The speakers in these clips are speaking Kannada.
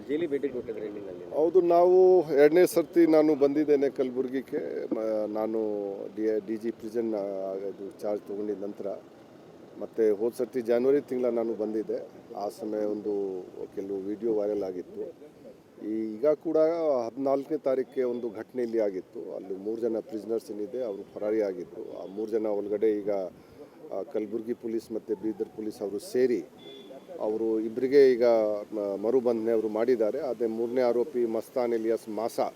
ಜೈಲಿ ಭೇಟಿ ಕೊಟ್ಟಿದ್ರೆ ಹೌದು, ನಾವು ಎರಡನೇ ಸರ್ತಿ ನಾನು ಬಂದಿದ್ದೇನೆ ಕಲಬುರಗಿಗೆ. ನಾನು ಡಿ ಜಿ ಪ್ರಿಸನ್ ಇದು ಚಾರ್ಜ್ ತೊಗೊಂಡಿದ್ದ ನಂತರ ಮತ್ತು ಹೋದ ಸರ್ತಿ ಜನವರಿ ತಿಂಗಳ ನಾನು ಬಂದಿದ್ದೆ. ಆ ಸಮಯ ಒಂದು ಕೆಲವು ವಿಡಿಯೋ ವೈರಲ್ ಆಗಿತ್ತು. ಈಗ ಕೂಡ 14ನೇ ತಾರೀಕಿಗೆ ಒಂದು ಘಟನೆ ಇಲ್ಲಿ ಆಗಿತ್ತು. ಅಲ್ಲಿ 3 ಜನ ಪ್ರಿಸ್ನರ್ಸ್ ಏನಿದೆ ಅವರು ಫರಾರಿ ಆಗಿದ್ದರು. ಆ 3 ಜನ ಒಳಗಡೆ ಈಗ ಕಲಬುರಗಿ ಪೊಲೀಸ್ ಮತ್ತು ಬೀದರ್ ಪೊಲೀಸ್ ಅವರು ಸೇರಿ ಅವರು ಇಬ್ಬರಿಗೆ ಈಗ ಮರುಬಂಧನೆ ಅವರು ಮಾಡಿದ್ದಾರೆ. ಅದೇ 3ನೇ ಆರೋಪಿ ಮಸ್ತಾನ್ ಎಲಿಯಾಸ್ ಮಾಸಾ,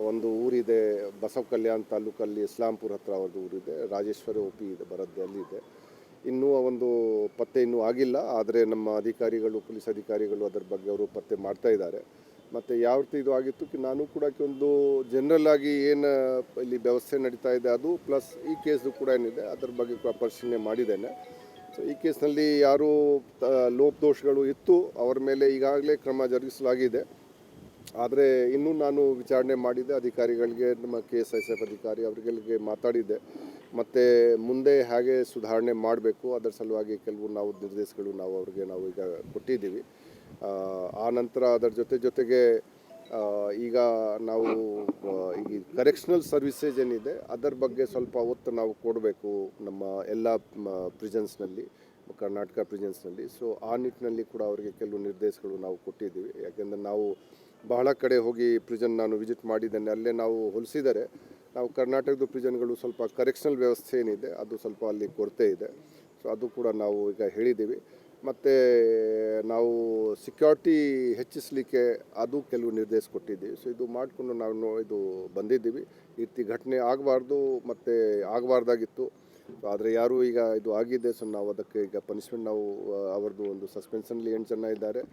ಒಂದು ಊರಿದೆ ಬಸವ ಕಲ್ಯಾಣ ತಾಲೂಕಲ್ಲಿ, ಇಸ್ಲಾಂಪುರ ಹತ್ರ ಅವ್ರದ್ದು ಊರಿದೆ, ರಾಜೇಶ್ವರಿ ಒಪಿ ಇದೆ ಬರದ್ದೆ, ಅಲ್ಲಿದೆ. ಇನ್ನೂ ಒಂದು ಪತ್ತೆ ಇನ್ನೂ ಆಗಿಲ್ಲ, ಆದರೆ ನಮ್ಮ ಅಧಿಕಾರಿಗಳು, ಪೊಲೀಸ್ ಅಧಿಕಾರಿಗಳು ಅದರ ಬಗ್ಗೆ ಅವರು ಪತ್ತೆ ಮಾಡ್ತಾ ಇದ್ದಾರೆ. ಮತ್ತು ಯಾವ ರೀತಿ ಇದು ಆಗಿತ್ತು ನಾನು ಕೂಡ ಒಂದು ಜನರಲ್ ಆಗಿ ಏನು ಇಲ್ಲಿ ವ್ಯವಸ್ಥೆ ನಡೀತಾ ಇದೆ ಅದು ಪ್ಲಸ್ ಈ ಕೇಸು ಕೂಡ ಏನಿದೆ ಅದರ ಬಗ್ಗೆ ಕೂಡ ಪರಿಶೀಲನೆ ಮಾಡಿದ್ದೇನೆ. ಸೊ ಈ ಕೇಸ್ನಲ್ಲಿ ಯಾರು ಲೋಪದೋಷಗಳು ಇತ್ತು ಅವರ ಮೇಲೆ ಈಗಾಗಲೇ ಕ್ರಮ ಜರುಗಿಸಲಾಗಿದೆ. ಆದರೆ ಇನ್ನೂ ನಾನು ವಿಚಾರಣೆ ಮಾಡಿದ್ದೆ ಅಧಿಕಾರಿಗಳಿಗೆ, ನಮ್ಮ KSISF ಅಧಿಕಾರಿ ಅವರಿಗೆ ಮಾತಾಡಿದ್ದೆ. ಮತ್ತು ಮುಂದೆ ಹೇಗೆ ಸುಧಾರಣೆ ಮಾಡಬೇಕು ಅದರ ಸಲುವಾಗಿ ಕೆಲವು ನಾವು ನಿರ್ದೇಶಗಳು ನಾವು ಈಗ ಕೊಟ್ಟಿದ್ದೀವಿ. ಆ ನಂತರ ಅದರ ಜೊತೆಗೆ ಈಗ ನಾವು ಈ ಕರೆಕ್ಷನಲ್ ಸರ್ವಿಸೇಜ್ ಏನಿದೆ ಅದರ ಬಗ್ಗೆ ಸ್ವಲ್ಪ ಒತ್ತು ನಾವು ಕೊಡಬೇಕು ನಮ್ಮ ಎಲ್ಲ ಪ್ರಿಸನ್ಸ್ನಲ್ಲಿ, ಕರ್ನಾಟಕ ಪ್ರಿಸನ್ಸ್ನಲ್ಲಿ. ಸೊ ಆ ನಿಟ್ಟಿನಲ್ಲಿ ಕೂಡ ಅವರಿಗೆ ಕೆಲವು ನಿರ್ದೇಶಗಳು ನಾವು ಕೊಟ್ಟಿದ್ದೀವಿ. ಯಾಕೆಂದರೆ ನಾವು ಬಹಳ ಕಡೆ ಹೋಗಿ ಪ್ರಿಸನ್ ನಾನು ವಿಸಿಟ್ ಮಾಡಿದ್ದೇನೆ, ಅಲ್ಲೇ ನಾವು ಹೋಲಿಸಿದರೆ ನಾವು ಕರ್ನಾಟಕದ ಪ್ರಿಸನ್ಗಳು ಸ್ವಲ್ಪ ಕರೆಕ್ಷನಲ್ ವ್ಯವಸ್ಥೆ ಏನಿದೆ ಅದು ಸ್ವಲ್ಪ ಅಲ್ಲಿ ಕೊರತೆ ಇದೆ. ಸೊ ಅದು ಕೂಡ ನಾವು ಈಗ ಹೇಳಿದ್ದೀವಿ. ಮತ್ತು ನಾವು ಸೆಕ್ಯೂರಿಟಿ ಹೆಚ್ಚಿಸಲಿಕ್ಕೆ ಅದು ಕೆಲವು ನಿರ್ದೇಶ ಕೊಟ್ಟಿದ್ದೀವಿ. ಸೊ ಇದು ಮಾಡಿಕೊಂಡು ನಾವು ಇದು ಬಂದಿದ್ದೀವಿ. ಈ ರೀತಿ ಘಟನೆ ಆಗಬಾರ್ದು ಮತ್ತು ಆಗಬಾರ್ದಾಗಿತ್ತು. ಆದರೆ ಯಾರು ಈಗ ಇದು ಆಗಿದೆ, ಸೊ ನಾವು ಅದಕ್ಕೆ ಈಗ ಪನಿಷ್ಮೆಂಟ್ ನಾವು ಅವ್ರದ್ದು ಒಂದು ಸಸ್ಪೆನ್ಷನ್ಲಿ 8 ಜನ ಇದ್ದಾರೆ.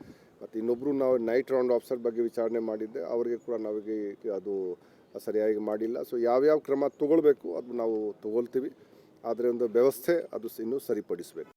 ಮತ್ತು ಇನ್ನೊಬ್ಬರು ನಾವು ನೈಟ್ ರೌಂಡ್ ಆಫೀಸರ್ ಬಗ್ಗೆ ವಿಚಾರಣೆ ಮಾಡಿದ್ದೆ, ಅವರಿಗೆ ಕೂಡ ನಾವಿಗೆ ಅದು ಸರಿಯಾಗಿ ಮಾಡಿಲ್ಲ. ಸೊ ಯಾವ್ಯಾವ ಕ್ರಮ ತೊಗೊಳ್ಬೇಕು ಅದು ನಾವು ತೊಗೊಳ್ತೀವಿ. ಆದರೆ ಒಂದು ವ್ಯವಸ್ಥೆ ಅದು ಇನ್ನೂ ಸರಿಪಡಿಸಬೇಕು.